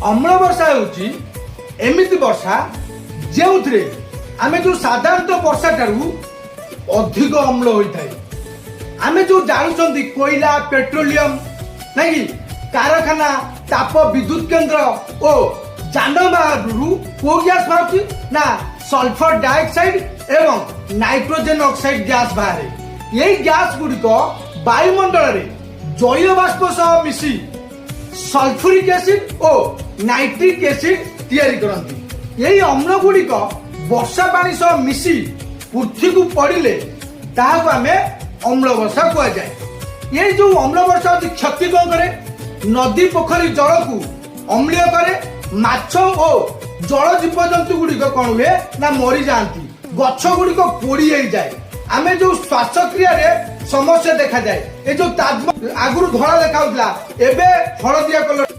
अम्ल वर्षा होची एमिति वर्षा जेउथरे आमे जो साधारणतः वर्षा ठारू अधिक अम्ल होइथाय। आमे जो जानुचंदी कोयला पेट्रोलियम नहीं कारखाना ताप विद्युत केंद्र ओ जानवाहन को गैस बाहर ना सल्फर डाइऑक्साइड एवं नाइट्रोजन ऑक्साइड गैस बाहर। यही गैस गुड़िक वायुमंडल में जैव बाष्प सह मिसी सल्फ्यूरिक एसिड और नाइट्रिक एसिड तैयारी करती। यही अम्ल गुड़िक वर्षा पानी सह मिसी पृथ्वी को पड़े ताकू आम अम्ल वर्षा कह जाए। ये जो अम्ल वर्षा क्षति कौन करे नदी पोखरी जल को अम्लीय करे माछ और जल जीवजंतु गुड़िक कौन हुए ना मरी जाती गछ गुड़िक पोड़ी जाए। आम जो श्वासक्रिया समस्या देखा जाए ये जो ताजमहल आगुरी धड़ा देखा एवं हलदिया कलर